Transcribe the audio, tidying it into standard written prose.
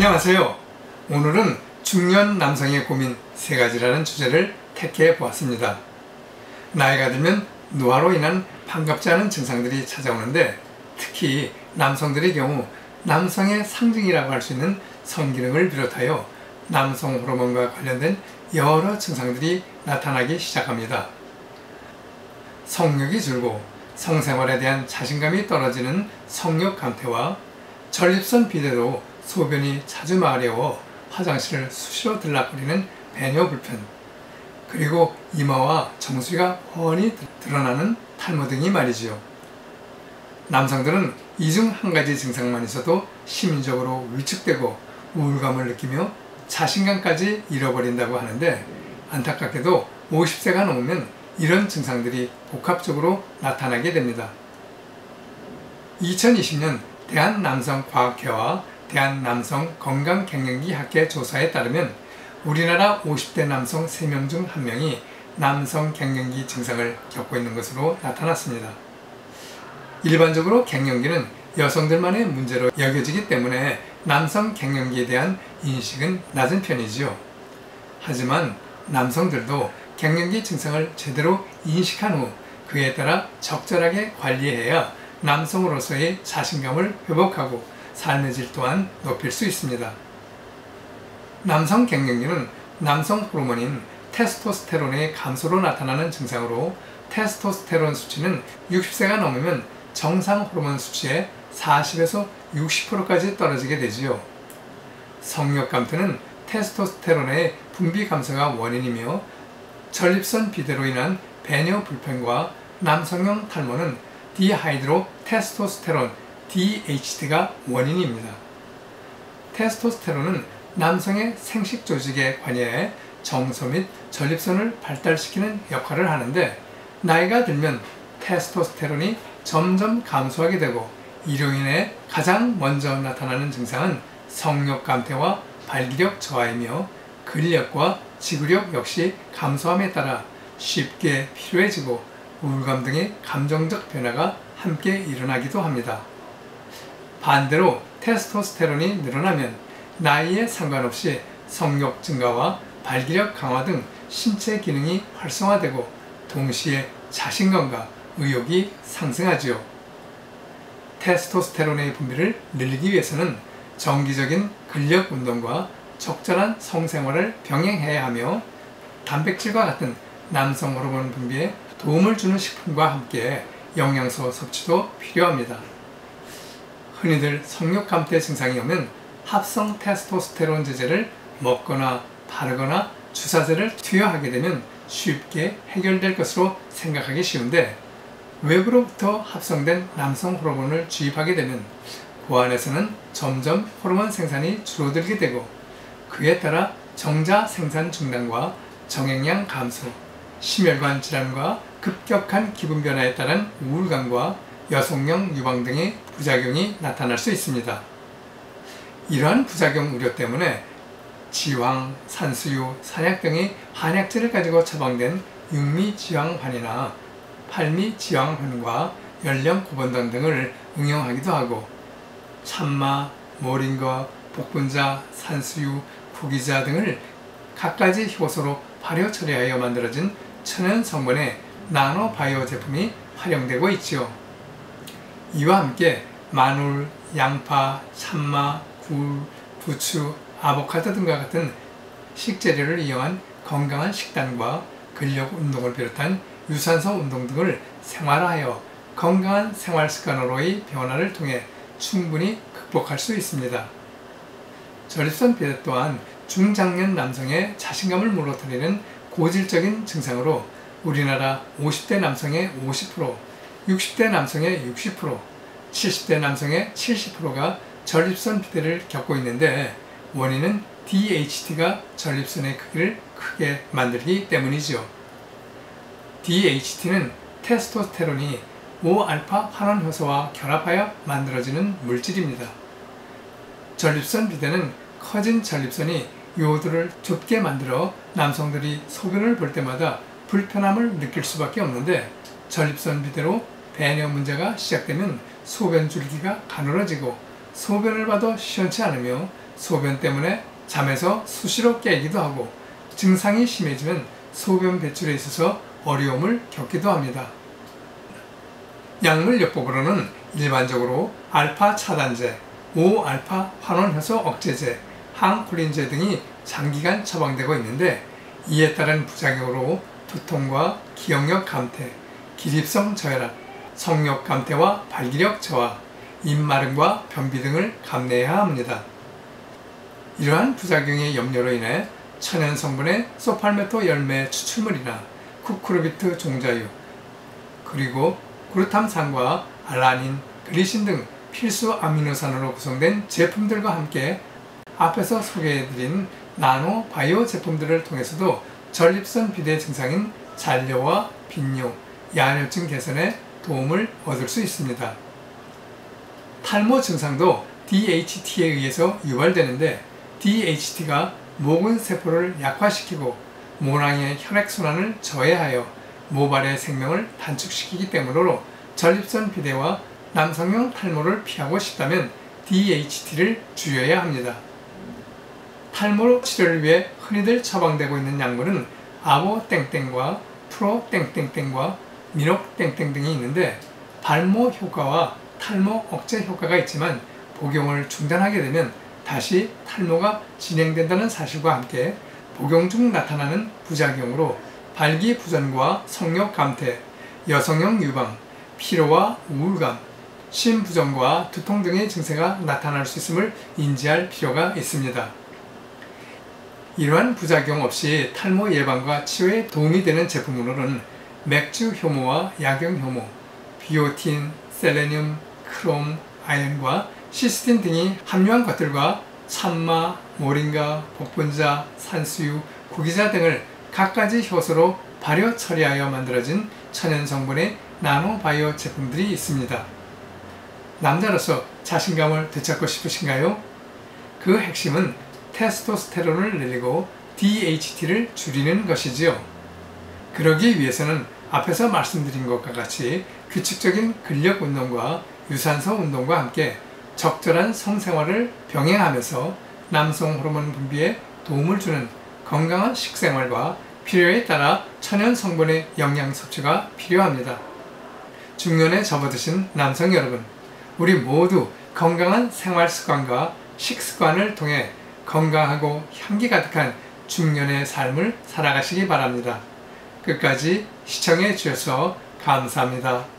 안녕하세요. 오늘은 중년 남성의 고민 3가지라는 주제를 택해 보았습니다. 나이가 들면 노화로 인한 반갑지 않은 증상들이 찾아오는데, 특히 남성들의 경우 남성의 상징이라고 할 수 있는 성기능을 비롯하여 남성 호르몬과 관련된 여러 증상들이 나타나기 시작합니다. 성욕이 줄고 성생활에 대한 자신감이 떨어지는 성욕 감퇴와 전립선 비대로 소변이 자주 마려워 화장실을 수시로 들락거리는 배뇨 불편, 그리고 이마와 정수리가 훤히 드러나는 탈모 등이 말이지요. 남성들은 이 중 한 가지 증상만 있어도 심리적으로 위축되고 우울감을 느끼며 자신감까지 잃어버린다고 하는데, 안타깝게도 50세가 넘으면 이런 증상들이 복합적으로 나타나게 됩니다. 2020년 대한남성과학회와 대한남성건강갱년기 학회 조사에 따르면 우리나라 50대 남성 3명 중 1명이 남성 갱년기 증상을 겪고 있는 것으로 나타났습니다. 일반적으로 갱년기는 여성들만의 문제로 여겨지기 때문에 남성 갱년기에 대한 인식은 낮은 편이지요. 하지만 남성들도 갱년기 증상을 제대로 인식한 후 그에 따라 적절하게 관리해야 남성으로서의 자신감을 회복하고 삶의 질 또한 높일 수 있습니다. 남성 갱년기는 남성 호르몬인 테스토스테론의 감소로 나타나는 증상으로, 테스토스테론 수치는 60세가 넘으면 정상 호르몬 수치의 40에서 60%까지 떨어지게 되지요. 성욕 감퇴는 테스토스테론의 분비 감소가 원인이며, 전립선 비대로 인한 배뇨 불편과 남성형 탈모는 디하이드로 테스토스테론 DHT가 원인입니다. 테스토스테론은 남성의 생식 조직에 관여해 정서 및 전립선을 발달시키는 역할을 하는데, 나이가 들면 테스토스테론이 점점 감소하게 되고, 이로 인해 가장 먼저 나타나는 증상은 성욕 감퇴와 발기력 저하이며, 근력과 지구력 역시 감소함에 따라 쉽게 피로해지고 우울감 등의 감정적 변화가 함께 일어나기도 합니다. 반대로 테스토스테론이 늘어나면 나이에 상관없이 성욕 증가와 발기력 강화 등 신체 기능이 활성화되고 동시에 자신감과 의욕이 상승하지요. 테스토스테론의 분비를 늘리기 위해서는 정기적인 근력 운동과 적절한 성생활을 병행해야 하며, 단백질과 같은 남성 호르몬 분비에 도움을 주는 식품과 함께 영양소 섭취도 필요합니다. 흔히들 성욕 감퇴 증상이 오면 합성 테스토스테론 제제를 먹거나 바르거나 주사제를 투여하게 되면 쉽게 해결될 것으로 생각하기 쉬운데, 외부로부터 합성된 남성 호르몬을 주입하게 되면 그 안에서는 점점 호르몬 생산이 줄어들게 되고, 그에 따라 정자 생산 중단과 정액량 감소, 심혈관 질환과 급격한 기분 변화에 따른 우울감과 여성형 유방 등의 부작용이 나타날 수 있습니다. 이러한 부작용 우려 때문에 지황, 산수유, 산약 등의 한약재를 가지고 처방된 육미지황환이나 팔미지황환과 연령 고번당 등을 응용하기도 하고, 참마, 모링거, 복분자, 산수유, 구기자 등을 갖가지 효소로 발효 처리하여 만들어진 천연 성분의 나노바이오 제품이 활용되고 있지요. 이와 함께 마늘, 양파, 참마, 굴, 부추, 아보카도 등과 같은 식재료를 이용한 건강한 식단과 근력 운동을 비롯한 유산소 운동 등을 생활화하여 건강한 생활 습관으로의 변화를 통해 충분히 극복할 수 있습니다. 전립선 비대 또한 중장년 남성의 자신감을 무너뜨리는 고질적인 증상으로 우리나라 50대 남성의 50%, 60대 남성의 60%, 70대 남성의 70%가 전립선 비대를 겪고 있는데, 원인은 DHT가 전립선의 크기를 크게 만들기 때문이지요. DHT는 테스토스테론이 5알파 환원 효소와 결합하여 만들어지는 물질입니다. 전립선 비대는 커진 전립선이 요도를 좁게 만들어 남성들이 소변을 볼 때마다 불편함을 느낄 수밖에 없는데, 전립선 비대로 배뇨 문제가 시작되면 소변 줄기가 가늘어지고 소변을 봐도 시원치 않으며 소변 때문에 잠에서 수시로 깨기도 하고 증상이 심해지면 소변 배출에 있어서 어려움을 겪기도 합니다. 약물요법으로는 일반적으로 알파 차단제, 5알파 환원효소 억제제, 항콜린제 등이 장기간 처방되고 있는데 이에 따른 부작용으로 두통과 기억력 감퇴, 기립성 저혈압, 성욕 감퇴와 발기력 저하, 입마름과 변비 등을 감내해야 합니다. 이러한 부작용의 염려로 인해 천연 성분의 소팔메토 열매 추출물이나 쿠쿠르비트 종자유, 그리고 그루탐산과 알라닌, 글리신 등 필수 아미노산으로 구성된 제품들과 함께 앞에서 소개해드린 나노 바이오 제품들을 통해서도 전립선 비대 증상인 잔뇨와 빈뇨, 야뇨증 개선에 도움을 얻을 수 있습니다. 탈모 증상도 DHT에 의해서 유발되는데 DHT가 모근 세포를 약화시키고 모낭의 혈액순환을 저해하여 모발의 생명을 단축시키기 때문으로 전립선 비대와 남성용 탈모를 피하고 싶다면 DHT를 줄여야 합니다. 탈모 치료를 위해 흔히들 처방되고 있는 약물은 아보땡땡과 프로땡땡땡과 미녹땡땡 등이 있는데 발모 효과와 탈모 억제 효과가 있지만 복용을 중단하게 되면 다시 탈모가 진행된다는 사실과 함께 복용 중 나타나는 부작용으로 발기부전과 성욕 감퇴, 여성형 유방, 피로와 우울감, 심부전과 두통 등의 증세가 나타날 수 있음을 인지할 필요가 있습니다. 이러한 부작용 없이 탈모 예방과 치료에 도움이 되는 제품으로는 맥주 효모와 약용 효모, 비오틴, 셀레늄, 크롬, 아연과 시스틴 등이 함유한 것들과 참마, 모링가, 복분자, 산수유, 구기자 등을 갖가지 효소로 발효 처리하여 만들어진 천연 성분의 나노바이오 제품들이 있습니다. 남자로서 자신감을 되찾고 싶으신가요? 그 핵심은 테스토스테론을 늘리고 DHT를 줄이는 것이지요. 그러기 위해서는 앞에서 말씀드린 것과 같이 규칙적인 근력 운동과 유산소 운동과 함께 적절한 성생활을 병행하면서 남성 호르몬 분비에 도움을 주는 건강한 식생활과 필요에 따라 천연 성분의 영양 섭취가 필요합니다. 중년에 접어드신 남성 여러분, 우리 모두 건강한 생활 습관과 식습관을 통해 건강하고 향기 가득한 중년의 삶을 살아가시기 바랍니다. 끝까지 시청해 주셔서 감사합니다.